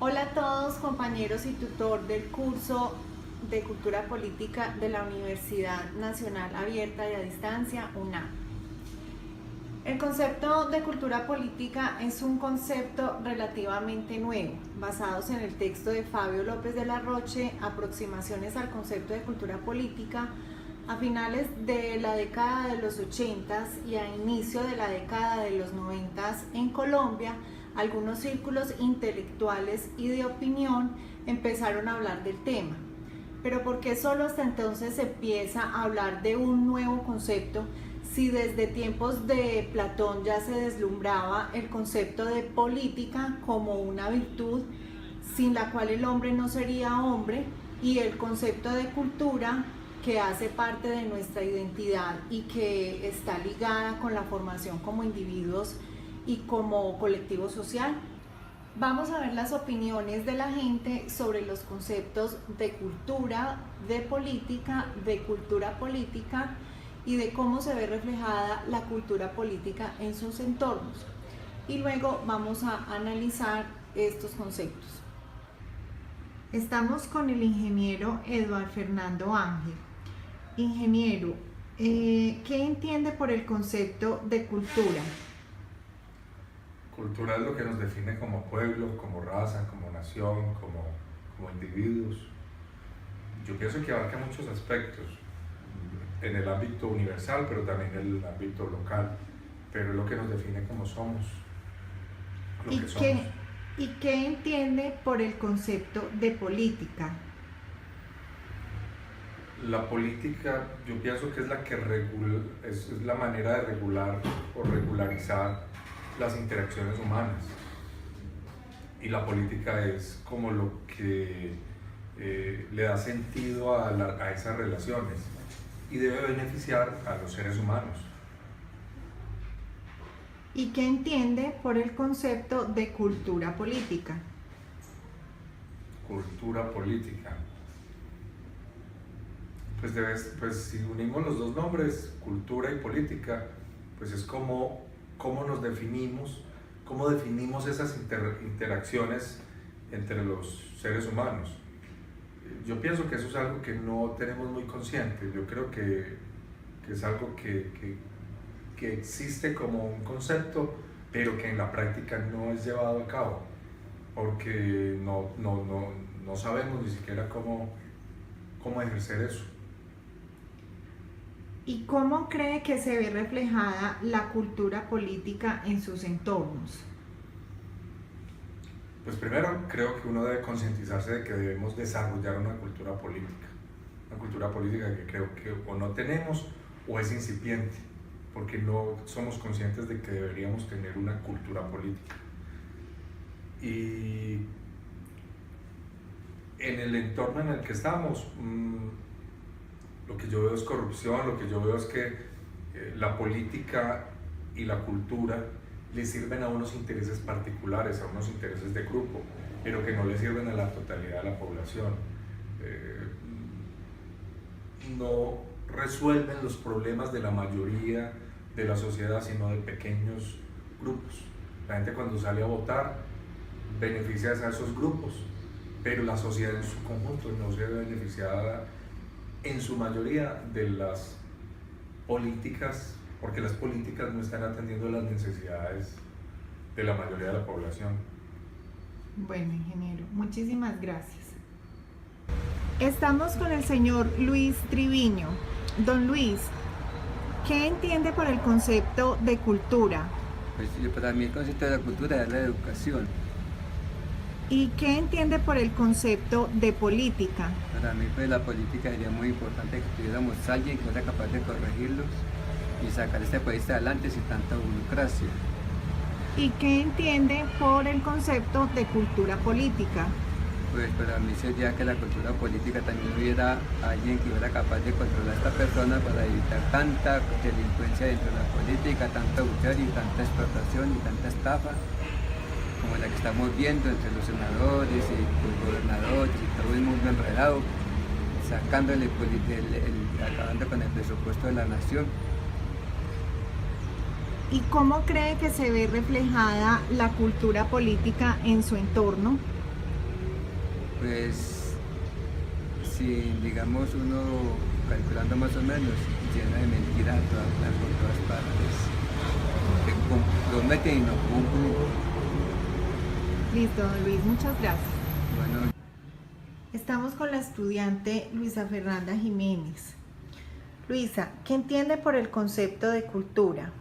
Hola a todos, compañeros y tutor del curso de Cultura Política de la Universidad Nacional Abierta y a Distancia, UNAM. El concepto de cultura política es un concepto relativamente nuevo, basados en el texto de Fabio López de la Roche, Aproximaciones al concepto de cultura política, a finales de la década de los 80 y a inicio de la década de los 90 en Colombia. Algunos círculos intelectuales y de opinión empezaron a hablar del tema. Pero ¿por qué solo hasta entonces se empieza a hablar de un nuevo concepto si desde tiempos de Platón ya se deslumbraba el concepto de política como una virtud sin la cual el hombre no sería hombre, y el concepto de cultura que hace parte de nuestra identidad y que está ligada con la formación como individuos y como colectivo social? Vamos a ver las opiniones de la gente sobre los conceptos de cultura, de política, de cultura política y de cómo se ve reflejada la cultura política en sus entornos. Y luego vamos a analizar estos conceptos. Estamos con el ingeniero Eduardo Fernando Ángel. Ingeniero, ¿qué entiende por el concepto de cultura? Cultura es lo que nos define como pueblo, como raza, como nación, como individuos. Yo pienso que abarca muchos aspectos, en el ámbito universal, pero también en el ámbito local, pero es lo que nos define como somos, lo que somos. ¿Y qué entiende por el concepto de política? La política, yo pienso que es la que es la manera de regular o regularizar las interacciones humanas, y la política es como lo que le da sentido a esas relaciones y debe beneficiar a los seres humanos. ¿Y qué entiende por el concepto de cultura política? Cultura política, pues si unimos los dos nombres, cultura y política, pues es cómo nos definimos, cómo definimos esas interacciones entre los seres humanos. Yo pienso que eso es algo que no tenemos muy consciente. Yo creo que es algo que existe como un concepto, pero que en la práctica no es llevado a cabo, porque no sabemos ni siquiera cómo ejercer eso. ¿Y cómo cree que se ve reflejada la cultura política en sus entornos? Pues primero creo que uno debe concientizarse de que debemos desarrollar una cultura política que creo que o no tenemos o es incipiente, porque no somos conscientes de que deberíamos tener una cultura política. Y en el entorno en el que estamos, lo que yo veo es corrupción, lo que yo veo es que la política y la cultura le sirven a unos intereses particulares, a unos intereses de grupo, pero que no le sirven a la totalidad de la población. No resuelven los problemas de la mayoría de la sociedad, sino de pequeños grupos. La gente cuando sale a votar beneficia a esos grupos, pero la sociedad en su conjunto no se ve beneficiada en su mayoría de las políticas, porque las políticas no están atendiendo las necesidades de la mayoría de la población. Bueno, ingeniero, muchísimas gracias. Estamos con el señor Luis Triviño. Don Luis, ¿qué entiende por el concepto de cultura? Pues para mí el concepto de la cultura es la educación. ¿Y qué entiende por el concepto de política? Para mí pues la política sería muy importante que tuviéramos alguien que fuera capaz de corregirlos y sacar este país adelante sin tanta burocracia. ¿Y qué entiende por el concepto de cultura política? Pues para mí sería que la cultura política también hubiera alguien que fuera capaz de controlar a esta persona para evitar tanta delincuencia dentro de la política, tanto abucheo y tanta explotación y tanta estafa como la que estamos viendo entre los senadores y los gobernadores y todo el mundo enredado, sacándole, acabando con el presupuesto de la nación. ¿Y cómo cree que se ve reflejada la cultura política en su entorno? Pues si digamos uno calculando más o menos, llena de mentiras por todas partes, que prometen y no cumplen. Listo, don Luis, muchas gracias. Bueno, Estamos con la estudiante Luisa Fernanda Jiménez. Luisa, ¿qué entiende por el concepto de cultura?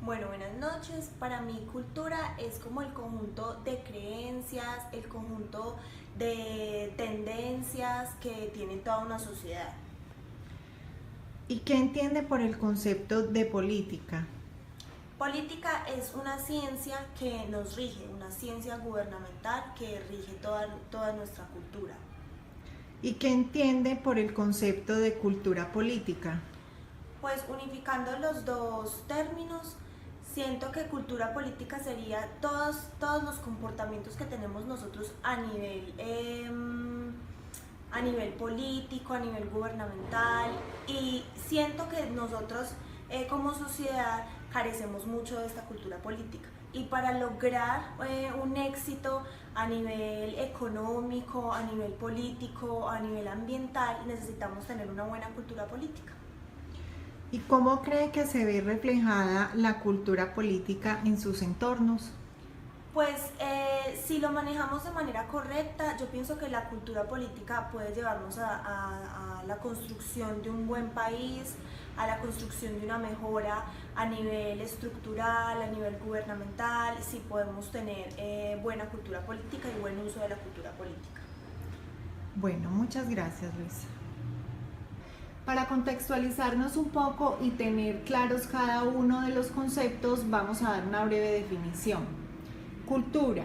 Bueno, buenas noches. Para mí cultura es como el conjunto de creencias, el conjunto de tendencias que tiene toda una sociedad. ¿Y qué entiende por el concepto de política? Política es una ciencia que nos rige, una ciencia gubernamental que rige toda nuestra cultura. ¿Y qué entiende por el concepto de cultura política? Pues unificando los dos términos, siento que cultura política sería todos los comportamientos que tenemos nosotros a nivel político, a nivel gubernamental, y siento que nosotros como sociedad carecemos mucho de esta cultura política. Y para lograr un éxito a nivel económico, a nivel político, a nivel ambiental, necesitamos tener una buena cultura política. ¿Y cómo cree que se ve reflejada la cultura política en sus entornos? Pues si lo manejamos de manera correcta, yo pienso que la cultura política puede llevarnos a la construcción de un buen país, a la construcción de una mejora a nivel estructural, a nivel gubernamental, si podemos tener buena cultura política y buen uso de la cultura política. Bueno, muchas gracias, Luisa. Para contextualizarnos un poco y tener claros cada uno de los conceptos, vamos a dar una breve definición. Cultura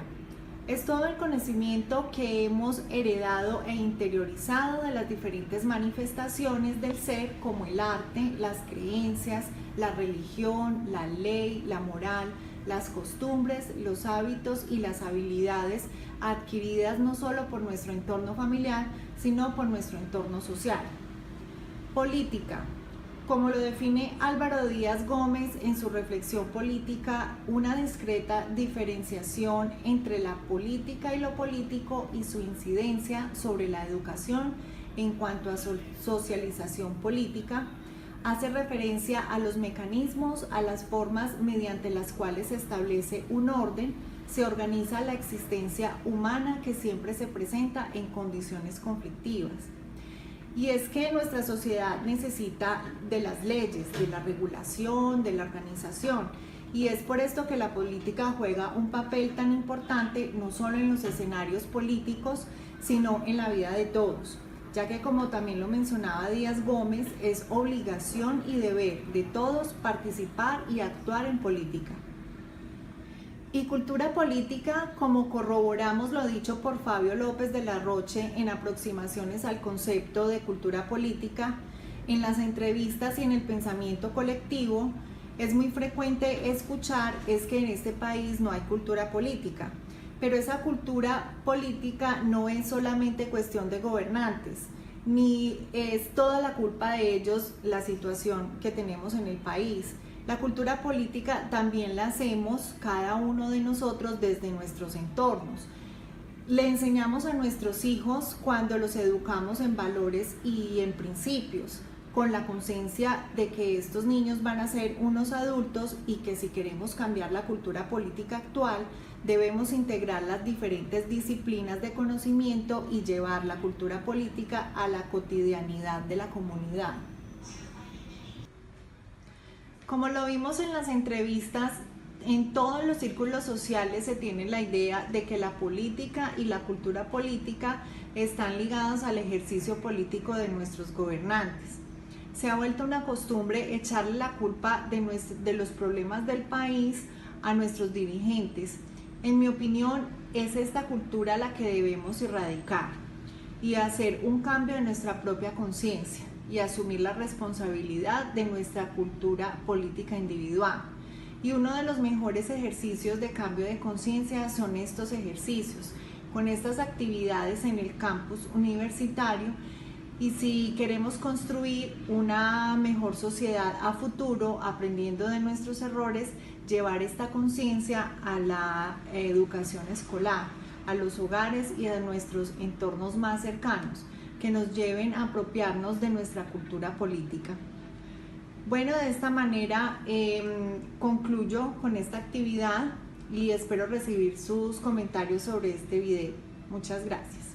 es todo el conocimiento que hemos heredado e interiorizado de las diferentes manifestaciones del ser, como el arte, las creencias, la religión, la ley, la moral, las costumbres, los hábitos y las habilidades adquiridas no solo por nuestro entorno familiar, sino por nuestro entorno social. Política. Como lo define Álvaro Díaz Gómez en su reflexión política, una discreta diferenciación entre la política y lo político y su incidencia sobre la educación en cuanto a socialización política, hace referencia a los mecanismos, a las formas mediante las cuales se establece un orden, se organiza la existencia humana que siempre se presenta en condiciones conflictivas. Y es que nuestra sociedad necesita de las leyes, de la regulación, de la organización. Y es por esto que la política juega un papel tan importante, no solo en los escenarios políticos, sino en la vida de todos. Ya que, como también lo mencionaba Díaz Gómez, es obligación y deber de todos participar y actuar en política. Y cultura política, como corroboramos lo dicho por Fabio López de la Roche en aproximaciones al concepto de cultura política, en las entrevistas y en el pensamiento colectivo, es muy frecuente escuchar es que en este país no hay cultura política. Pero esa cultura política no es solamente cuestión de gobernantes, ni es toda la culpa de ellos la situación que tenemos en el país. La cultura política también la hacemos cada uno de nosotros desde nuestros entornos. Le enseñamos a nuestros hijos cuando los educamos en valores y en principios, con la conciencia de que estos niños van a ser unos adultos y que si queremos cambiar la cultura política actual, debemos integrar las diferentes disciplinas de conocimiento y llevar la cultura política a la cotidianidad de la comunidad. Como lo vimos en las entrevistas, en todos los círculos sociales se tiene la idea de que la política y la cultura política están ligadas al ejercicio político de nuestros gobernantes. Se ha vuelto una costumbre echarle la culpa de los problemas del país a nuestros dirigentes. En mi opinión, es esta cultura la que debemos erradicar y hacer un cambio en nuestra propia conciencia y asumir la responsabilidad de nuestra cultura política individual. Y uno de los mejores ejercicios de cambio de conciencia son estos ejercicios, con estas actividades en el campus universitario. Y si queremos construir una mejor sociedad a futuro, aprendiendo de nuestros errores, llevar esta conciencia a la educación escolar, a los hogares y a nuestros entornos más cercanos, que nos lleven a apropiarnos de nuestra cultura política. Bueno, de esta manera concluyo con esta actividad y espero recibir sus comentarios sobre este video. Muchas gracias.